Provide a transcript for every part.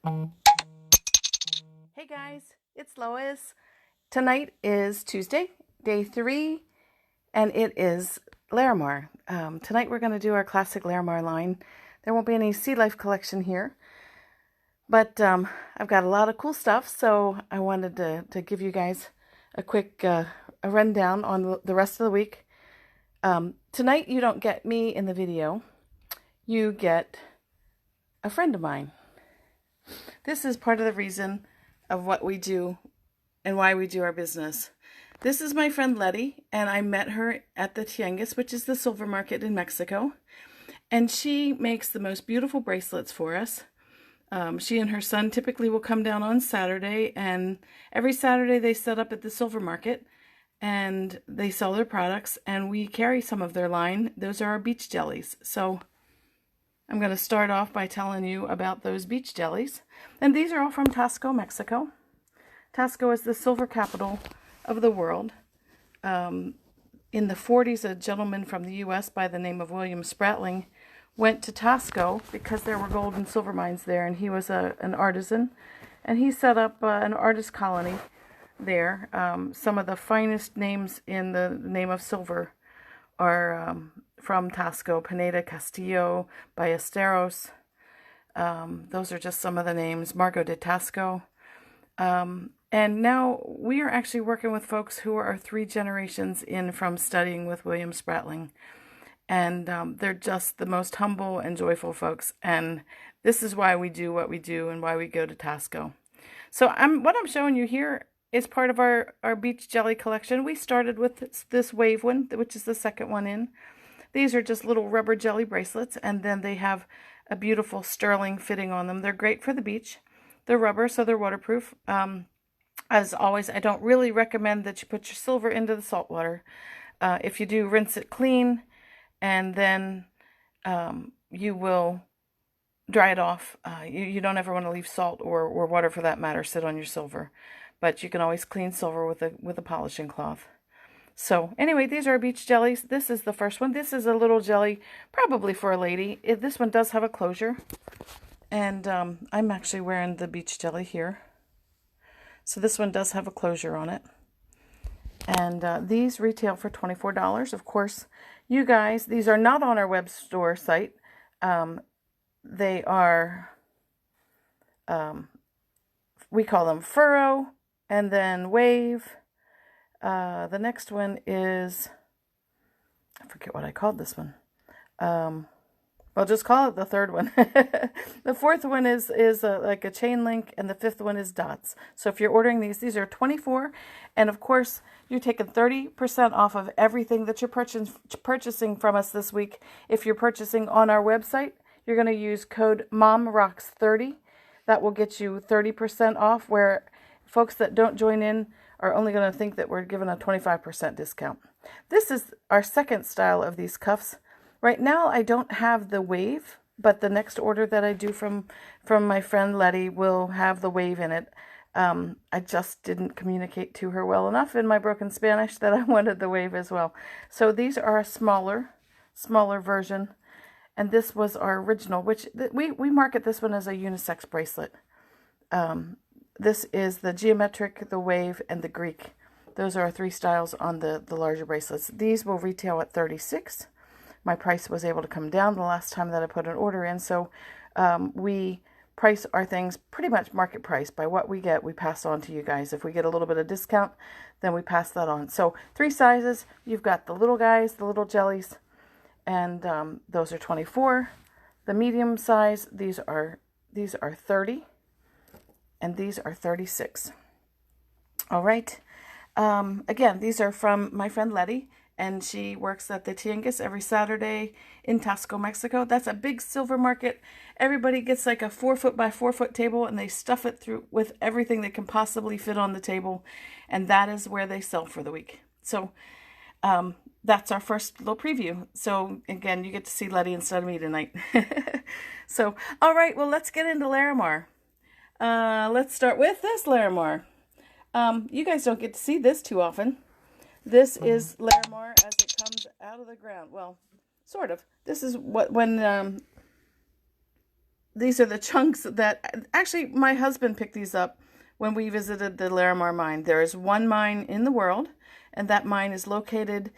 Hey guys, it's Lois. Tonight is Tuesday, day 3, and it is Larimar. Tonight we're going to do our classic Larimar line. There won't be any Sea Life collection here, but I've got a lot of cool stuff, so I wanted to give you guys a quick a rundown on the rest of the week. Tonight you don't get me in the video, you get a friend of mine. This is part of the reason of what we do and why we do our business. This is my friend Letty, and I met her at the Tianguis, which is the silver market in Mexico. And she makes the most beautiful bracelets for us. She and her son typically will come down on Saturday, and every Saturday they set up at the silver market and they sell their products, and we carry some of their line. Those are our beach jellies. So I'm going to start off by telling you about those beach jellies. And these are all from Tasco, Mexico. Tasco is the silver capital of the world. In the 40s, a gentleman from the U.S. by the name of William Spratling went to Tasco because there were gold and silver mines there, and he was an artisan. And he set up an artist colony there. Some of the finest names in the name of silver are from Tasco: Pineda, Castillo, Ballesteros. Those are just some of the names. Margo de Tasco. And now we are actually working with folks who are 3 generations in from studying with William Spratling. And they're just the most humble and joyful folks. And this is why we do what we do and why we go to Tasco. So what I'm showing you here is part of our beach jelly collection. We started with this wave one, which is the second one in. These are just little rubber jelly bracelets, and then they have a beautiful sterling fitting on them. They're great for the beach. They're rubber, so they're waterproof. As always, I don't really recommend that you put your silver into the salt water. If you do, rinse it clean, and then you will dry it off. You don't ever want to leave salt or water, for that matter, sit on your silver. But you can always clean silver with a polishing cloth. So anyway, these are beach jellies. This is the first one. This is a little jelly, probably for a lady. This one does have a closure. And I'm actually wearing the beach jelly here. So this one does have a closure on it. And these retail for $24. Of course, you guys, these are not on our web store site. They are, we call them furrow, and then wave. The next one is, I forget what I called this one. I'll just call it the third one. The fourth one is like a chain link, and the fifth one is dots. So if you're ordering these are 24, and of course you're taking 30% off of everything that you're purchasing from us this week. If you're purchasing on our website, you're going to use code MOMROCKS30. That will get you 30% off, where folks that don't join in are only going to think that we're giving a 25% discount. This is our second style of these cuffs. Right now, I don't have the wave, but the next order that I do from my friend Letty will have the wave in it. I just didn't communicate to her well enough in my broken Spanish that I wanted the wave as well. So these are a smaller version, and this was our original, which we market this one as a unisex bracelet. This is the geometric, the wave, and the Greek. Those are our 3 styles on the larger bracelets. These will retail at $36. My price was able to come down the last time that I put an order in, so we price our things pretty much market price. By what we get, we pass on to you guys. If we get a little bit of discount, then we pass that on. So 3 sizes. You've got the little guys, the little jellies, and those are 24. The medium size, these are 30. And these are 36. All right. Again, these are from my friend Letty, and she works at the Tianguis every Saturday in Tasco, Mexico. That's a big silver market. Everybody gets like a 4-foot by 4-foot table, and they stuff it through with everything that can possibly fit on the table, and that is where they sell for the week. So that's our first little preview. So again, you get to see Letty instead of me tonight. So, all right, well, let's get into Larimar. Let's start with this Larimar. You guys don't get to see this too often. This is Larimar as it comes out of the ground. Well, sort of. This is when these are the chunks that, actually, my husband picked these up when we visited the Larimar mine. There is one mine in the world, and that mine is located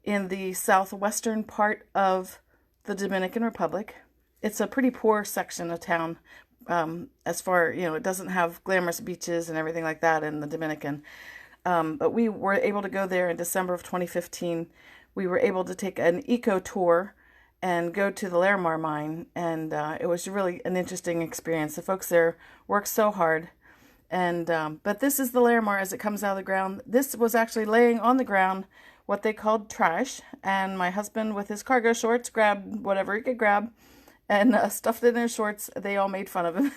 in the southwestern part of the Dominican Republic. It's a pretty poor section of town. As far, it doesn't have glamorous beaches and everything like that in the Dominican. But we were able to go there in December of 2015. We were able to take an eco tour and go to the Larimar mine, and it was really an interesting experience. The folks there work so hard, and but this is the Larimar as it comes out of the ground. This was actually laying on the ground, what they called trash, and my husband with his cargo shorts grabbed whatever he could grab and stuffed it in his shorts. They all made fun of him.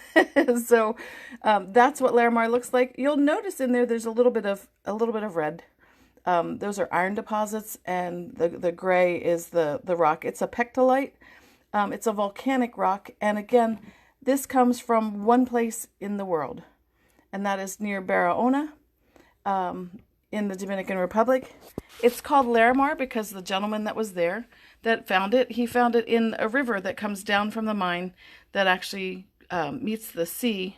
So that's what Larimar looks like. You'll notice in there there's a little bit of red. Those are iron deposits, and the gray is the rock. It's a pectolite. It's a volcanic rock, and again, this comes from one place in the world, and that is near Barahona, in the Dominican Republic. It's called Larimar because the gentleman that was there that found it, he found it in a river that comes down from the mine that actually meets the sea.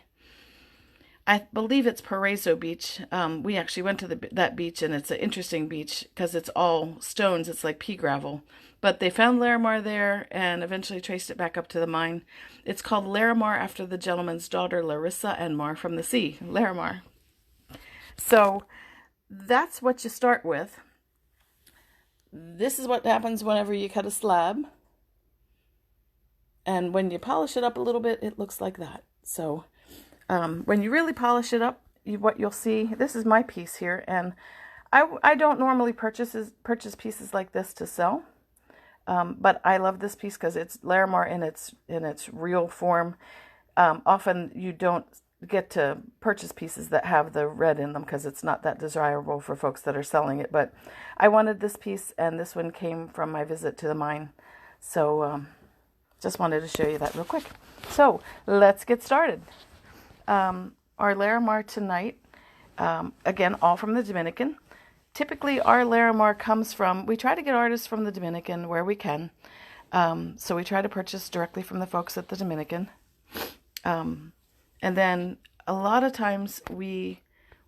I believe it's Paraiso Beach. We actually went to that beach, and it's an interesting beach because it's all stones. It's like pea gravel. But they found Larimar there and eventually traced it back up to the mine. It's called Larimar after the gentleman's daughter, Larissa and Mar from the sea, Larimar. So that's what you start with. This is what happens whenever you cut a slab. And when you polish it up a little bit, it looks like that. So when you really polish it up, what you'll see, this is my piece here, and I don't normally purchase pieces like this to sell, but I love this piece because it's Larimar in its real form. Often you don't get to purchase pieces that have the red in them because it's not that desirable for folks that are selling it, but I wanted this piece, and this one came from my visit to the mine, so just wanted to show you that real quick. So let's get started. Our Larimar tonight, again, all from the Dominican. Typically, our Larimar comes from, we try to get artists from the Dominican where we can. So we try to purchase directly from the folks at the Dominican. And then a lot of times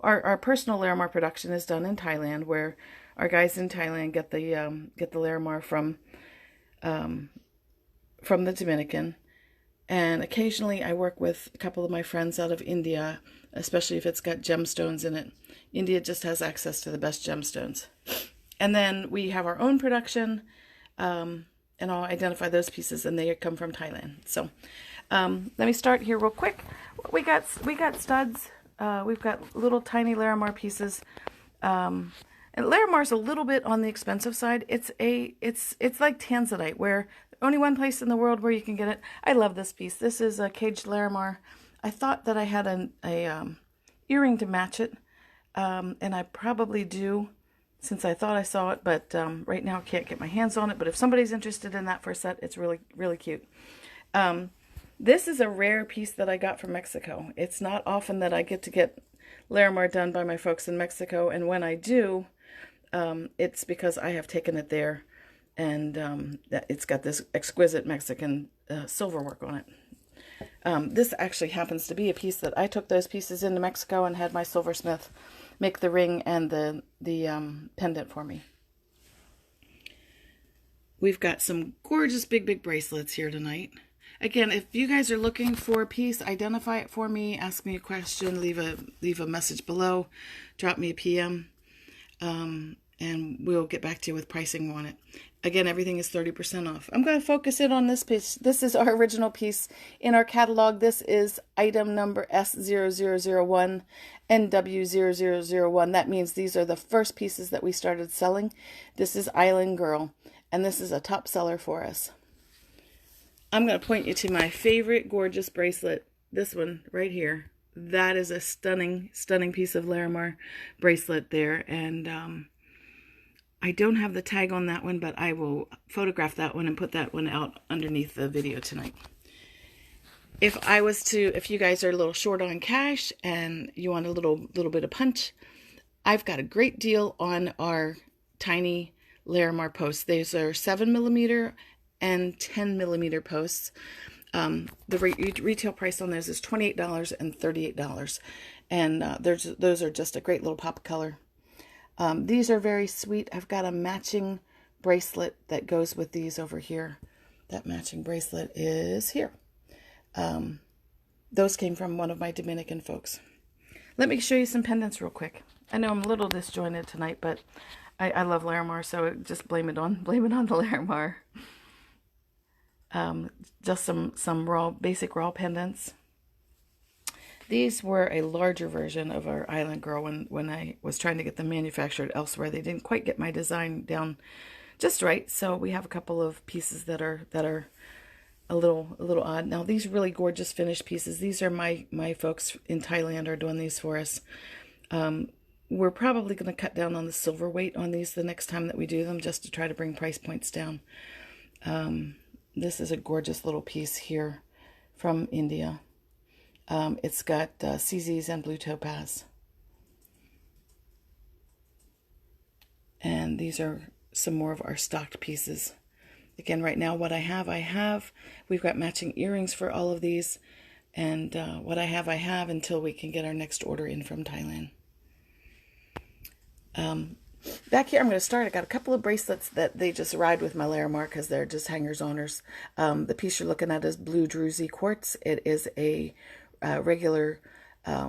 our personal Larimar production is done in Thailand, where our guys in Thailand get the Larimar from the Dominican. And occasionally I work with a couple of my friends out of India, especially if it's got gemstones in it. India just has access to the best gemstones. And then we have our own production, and I'll identify those pieces, and they come from Thailand. So let me start here real quick. We got studs. We've got little tiny Larimar pieces. And Larimar's a little bit on the expensive side. It's like tanzanite, where only one place in the world where you can get it. I love this piece. This is a caged Larimar. I thought that I had an earring to match it, and I probably do, since I thought I saw it, but right now I can't get my hands on it. But if somebody's interested in that for a set, it's really, really cute. This is a rare piece that I got from Mexico. It's not often that I get Larimar done by my folks in Mexico, and when I do, it's because I have taken it there, and it's got this exquisite Mexican silver work on it. This actually happens to be a piece that I took those pieces into Mexico and had my silversmith make the ring and the pendant for me. We've got some gorgeous big bracelets here tonight. Again, if you guys are looking for a piece, identify it for me, ask me a question, leave a message below, drop me a PM, and we'll get back to you with pricing on it. Again, everything is 30% off. I'm going to focus in on this piece. This is our original piece in our catalog. This is item number S0001, NW0001. That means these are the first pieces that we started selling. This is Island Girl, and this is a top seller for us. I'm going to point you to my favorite gorgeous bracelet, this one right here. That is a stunning piece of Larimar bracelet there, and I don't have the tag on that one, but I will photograph that one and put that one out underneath the video tonight. If you guys are a little short on cash and you want a little bit of punch, I've got a great deal on our tiny Larimar posts. These are 7mm and 10mm posts. The retail price on those is $28 and $38. And those are just a great little pop of color. These are very sweet. I've got a matching bracelet that goes with these over here. That matching bracelet is here. Those came from one of my Dominican folks. Let me show you some pendants real quick. I know I'm a little disjointed tonight, but I love Larimar, so just blame it on the Larimar. Just some basic raw pendants. These were a larger version of our Island Girl when I was trying to get them manufactured elsewhere. They didn't quite get my design down just right, so we have a couple of pieces that are a little odd. Now these really gorgeous finished pieces. These are my folks in Thailand are doing these for us. We're probably going to cut down on the silver weight on these the next time that we do them, just to try to bring price points down. This is a gorgeous little piece here from India. It's got CZs and blue topaz. And these are some more of our stocked pieces. Again, right now what I have. We've got matching earrings for all of these. And what I have until we can get our next order in from Thailand. Back here, I'm going to start. I got a couple of bracelets that they just ride with my Larimar because they're just hangers-oners. The piece you're looking at is blue druzy quartz. It is a regular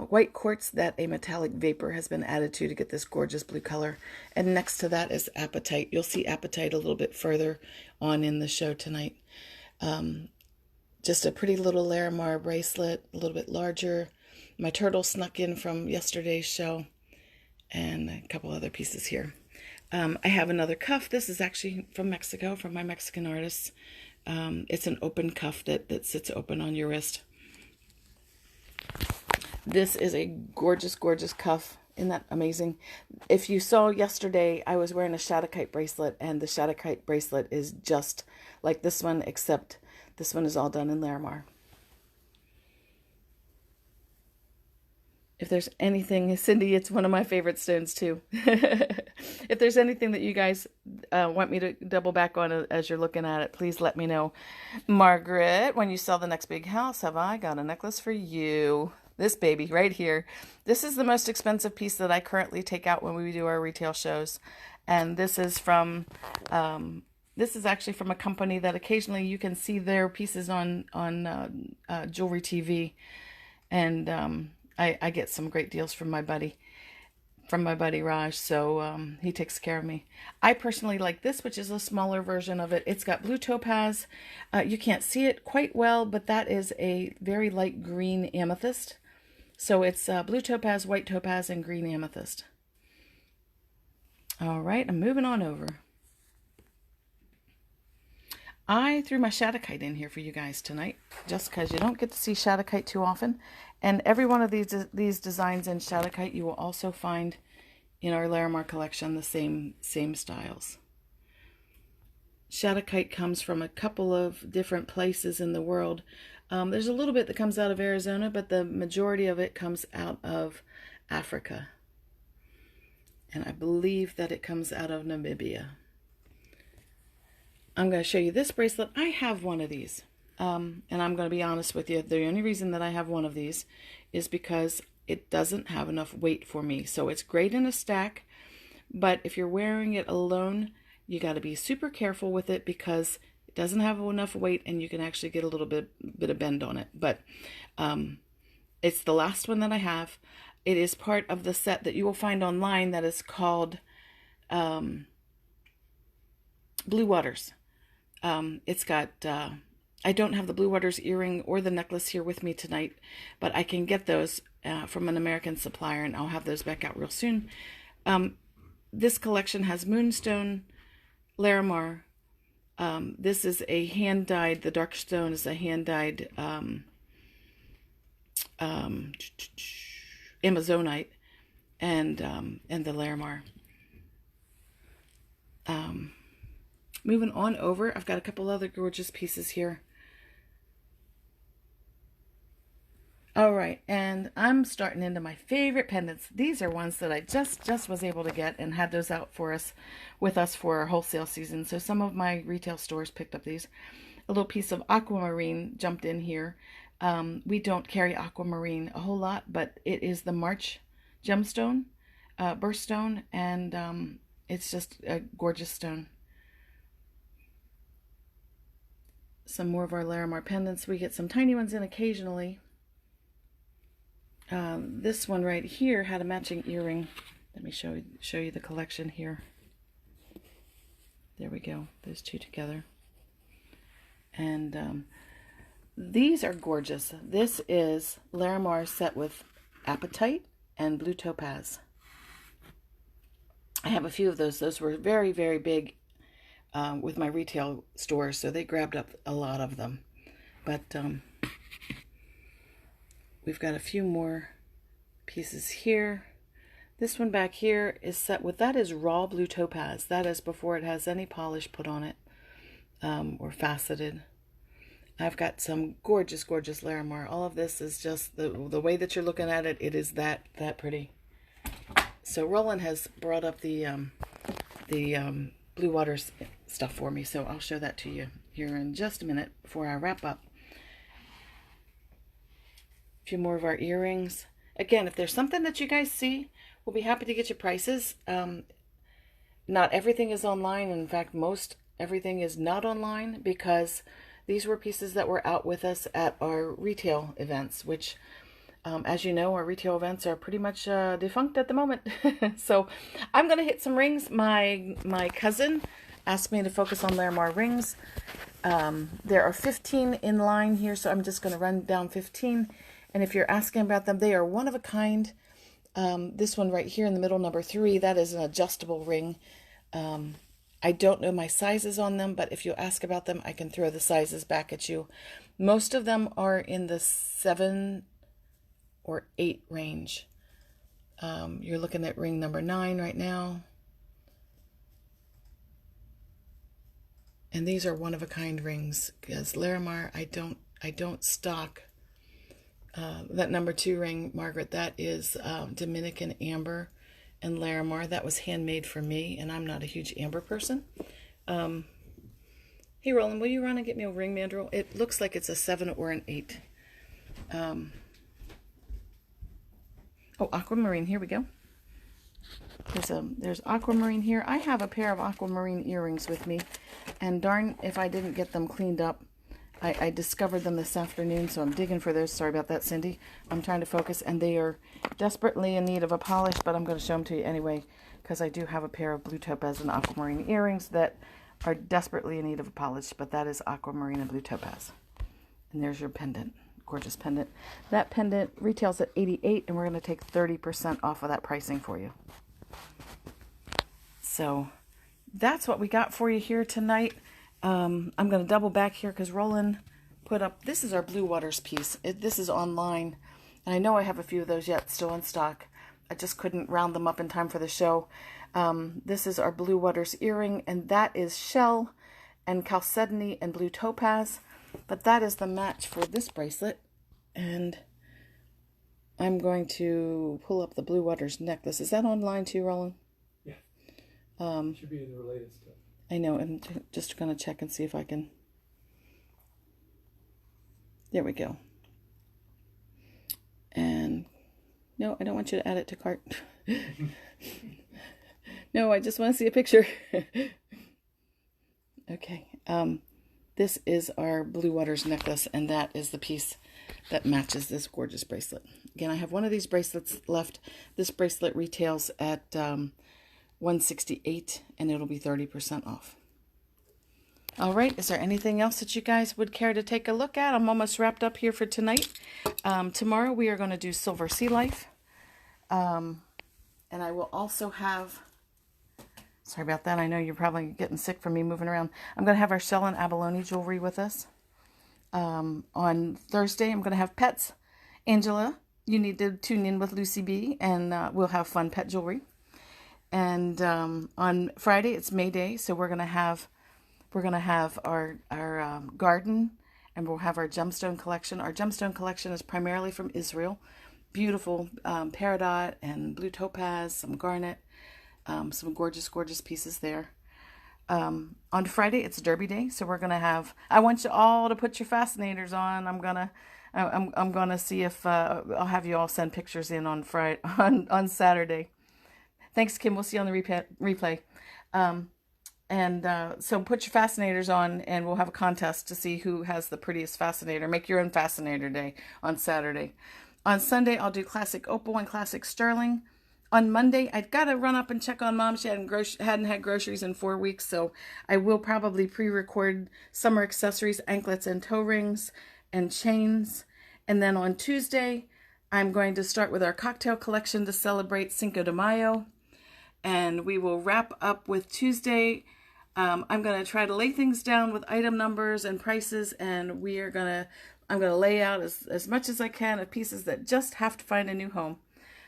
white quartz that a metallic vapor has been added to get this gorgeous blue color. And next to that is apatite. You'll see apatite a little bit further on in the show tonight. Just a pretty little Larimar bracelet, a little bit larger. My turtle snuck in from yesterday's show. And a couple other pieces here. I have another cuff. This is actually from Mexico, from my Mexican artists. It's an open cuff that sits open on your wrist. This is a gorgeous, gorgeous cuff. Isn't that amazing? If you saw yesterday, I was wearing a Shattuckite bracelet, and the Shattuckite bracelet is just like this one, except this one is all done in Larimar. If there's anything, Cindy, it's one of my favorite stones too. If there's anything that you guys want me to double back on as you're looking at it, please let me know. Margaret, when you sell the next big house, have I got a necklace for you? This baby right here. This is the most expensive piece that I currently take out when we do our retail shows. And this is from, this is actually from a company that occasionally you can see their pieces on Jewelry TV. And I get some great deals from my buddy Raj, so he takes care of me. I personally like this, which is a smaller version of it. It's got blue topaz. You can't see it quite well, but that is a very light green amethyst. So it's blue topaz, white topaz, and green amethyst. All right, I'm moving on over. I threw my Shattuckite in here for you guys tonight, just because you don't get to see Shattuckite too often. And every one of these designs in Shattuckite you will also find in our Larimar collection, the same styles. Shattuckite comes from a couple of different places in the world. There's a little bit that comes out of Arizona, but the majority of it comes out of Africa. And I believe that it comes out of Namibia. I'm going to show you this bracelet. I have one of these. And I'm going to be honest with you. The only reason that I have one of these is because it doesn't have enough weight for me. So it's great in a stack, but if you're wearing it alone, you got to be super careful with it because it doesn't have enough weight and you can actually get a little bit of bend on it. But it's the last one that I have. It is part of the set that you will find online that is called Blue Waters. It's got, I don't have the Blue Waters earring or the necklace here with me tonight, but I can get those from an American supplier, and I'll have those back out real soon. This collection has Moonstone, Larimar. This is a hand-dyed, the dark stone is a hand-dyed Amazonite, and the Larimar. Moving on over, I've got a couple other gorgeous pieces here. All right, and I'm starting into my favorite pendants. These are ones that I just was able to get and had those out for us, with us for our wholesale season. So some of my retail stores picked up these. a little piece of aquamarine jumped in here. We don't carry aquamarine a whole lot, but it is the March gemstone, birthstone, and it's just a gorgeous stone. Some more of our Larimar pendants. We get some tiny ones in occasionally. This one right here had a matching earring. Let me show you the collection here. There we go, those two together. And these are gorgeous. This is Larimar set with apatite and blue topaz. I have a few of those. Those were very, very big with my retail stores, so they grabbed up a lot of them. But we've got a few more pieces here. This one back here is set with, that is raw blue topaz. That is before it has any polish put on it or faceted. I've got some gorgeous, gorgeous Larimar. All of this is just the way that you're looking at it. It is that pretty. So Roland has brought up the Blue Waters stuff for me, so I'll show that to you here in just a minute before I wrap up. A few more of our earrings. Again, if there's something that you guys see, we'll be happy to get you prices. Not everything is online. In fact, most everything is not online, because these were pieces that were out with us at our retail events, which, as you know, our retail events are pretty much defunct at the moment. So I'm going to hit some rings. My cousin asked me to focus on Larimar rings. There are 15 in line here, so I'm just going to run down 15. And if you're asking about them, they are one of a kind. This one right here in the middle, number 3, that is an adjustable ring. I don't know my sizes on them, but if you ask about them, I can throw the sizes back at you. Most of them are in the 7 or 8 range. You're looking at ring number 9 right now. And these are one-of-a-kind rings, because Larimar, I don't stock. That number 2 ring, Margaret, that is Dominican amber and Larimar. That was handmade for me, and I'm not a huge amber person. Hey, Roland, will you run and get me a ring mandrel? It looks like it's a 7 or an 8. Oh, aquamarine, here we go. There's aquamarine here. I have a pair of aquamarine earrings with me, and darn if I didn't get them cleaned up. I discovered them this afternoon, so I'm digging for those. Sorry about that, Cindy. I'm trying to focus, and they are desperately in need of a polish, but I'm going to show them to you anyway, because I do have a pair of blue topaz and aquamarine earrings that are desperately in need of a polish, but that is aquamarine and blue topaz. And there's your pendant. Gorgeous pendant. That pendant retails at $88, and we're going to take 30% off of that pricing for you. So that's what we got for you here tonight. I'm going to double back here because Roland put up, this is our Blue Waters piece. This is online, and I know I have a few of those yet still in stock. I just couldn't round them up in time for the show. This is our Blue Waters earring, and that is shell and chalcedony and blue topaz, but that is the match for this bracelet. And I'm going to pull up the Blue Waters necklace. Is that online too, Roland? Yeah. Should be in the related stuff. I know, I'm just going to check and see if I can. There we go. And no, I don't want you to add it to cart. No, I just want to see a picture. Okay. This is our Blue Waters necklace, and that is the piece that matches this gorgeous bracelet. Again, I have one of these bracelets left. This bracelet retails at $168, and it'll be 30% off. All right, is there anything else that you guys would care to take a look at? I'm almost wrapped up here for tonight. Tomorrow we are going to do Silver Sea Life. And I will also have, sorry about that, I know you're probably getting sick from me moving around. I'm going to have our shell and abalone jewelry with us. On Thursday, I'm going to have pets. Angela, you need to tune in with Lucy B, and we'll have fun pet jewelry. And on Friday, it's May Day, so we're gonna have our garden, and we'll have our gemstone collection. Our gemstone collection is primarily from Israel. Beautiful peridot and blue topaz, some garnet, some gorgeous, gorgeous pieces there. On Friday, it's Derby Day, so we're gonna have. I want you all to put your fascinators on. I'm gonna see if I'll have you all send pictures in on Friday on Saturday. Thanks, Kim. We'll see you on the replay. So put your fascinators on, and we'll have a contest to see who has the prettiest fascinator. Make your own fascinator day on Saturday. On Sunday, I'll do classic opal and classic sterling. On Monday, I've got to run up and check on Mom. She hadn't had groceries in 4 weeks, so I will probably pre-record summer accessories, anklets and toe rings and chains. And then on Tuesday, I'm going to start with our cocktail collection to celebrate Cinco de Mayo. And we will wrap up with Tuesday. I'm going to try to lay things down with item numbers and prices, and I'm going to lay out as much as I can of pieces that just have to find a new home.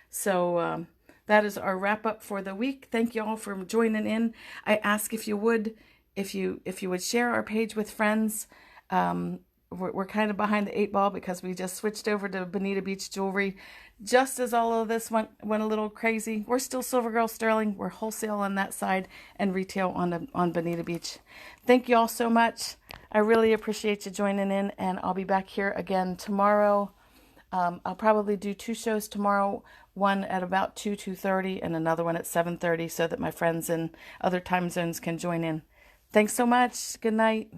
So that is our wrap up for the week. Thank you all for joining in. I ask if you would share our page with friends. We're kind of behind the 8 ball because we just switched over to Bonita Beach Jewelry. Just as all of this went a little crazy, we're still Silver Girl Sterling. We're wholesale on that side and retail on Bonita Beach. Thank you all so much. I really appreciate you joining in, and I'll be back here again tomorrow. I'll probably do 2 shows tomorrow, one at about 2:30 and another one at 7:30 so that my friends in other time zones can join in. Thanks so much. Good night.